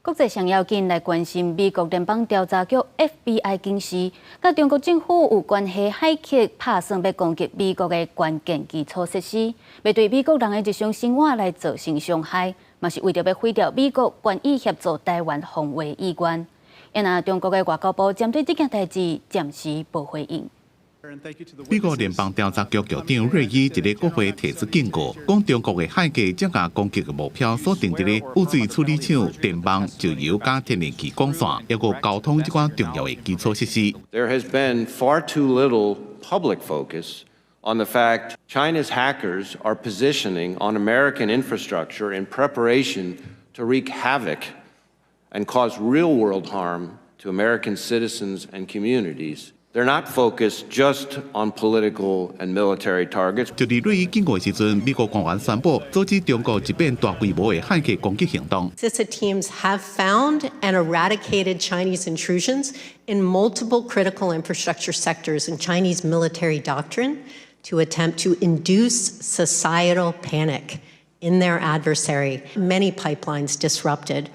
国际上要紧来关心美国联邦调查局 FBI 警司，甲中国政府有关系骇客打算要攻击美国的关键基础设施，要对美国人的日常生活来造成伤害，嘛是为着要毁掉美国愿意协助台湾防卫意愿。因那中国的外交部针对这件代志暂时无回应。 美国联邦调查局局长瑞伊一个国会提出警告，讲中国的骇客将甲攻击的目标锁定伫咧污水处理厂、电网、石油、甲天然气管线，还有交通这款重要的基础设施。There has been far too little public focus on the fact China's hackers are positioning on American infrastructure in preparation to wreak havoc and cause real-world harm to American citizens and communities. They're not focused just on political and military targets. 就伫瑞伊警告时阵，美国官员宣布阻止中国一遍大规模的骇客攻击行动。 CISA teams have found and eradicated Chinese intrusions in multiple critical infrastructure sectors in Chinese military doctrine to attempt to induce societal panic in their adversary. Many pipelines disrupted.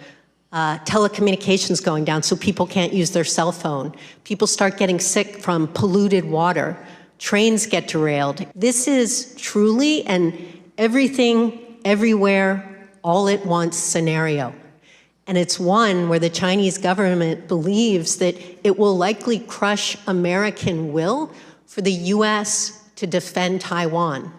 Telecommunications going down so people can't use their cell phone. People start getting sick from polluted water. Trains get derailed. This is truly an everything, everywhere, all at once scenario. And it's one where the Chinese government believes that it will likely crush American will for the U.S. to defend Taiwan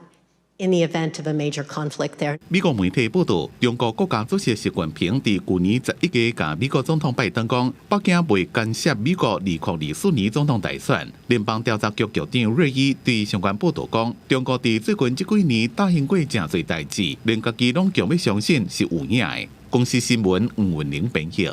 in the event of a major conflict there. 美国媒体报道，中国国家主席习近平伫去年11月甲美国总统拜登讲，北京未干涉美国2024年总统大选。联邦调查局局长瑞伊对相关报道讲，中国伫最近这几年答应过真侪代志，连家己拢强要相信是有影的。公视新闻黄文玲编译。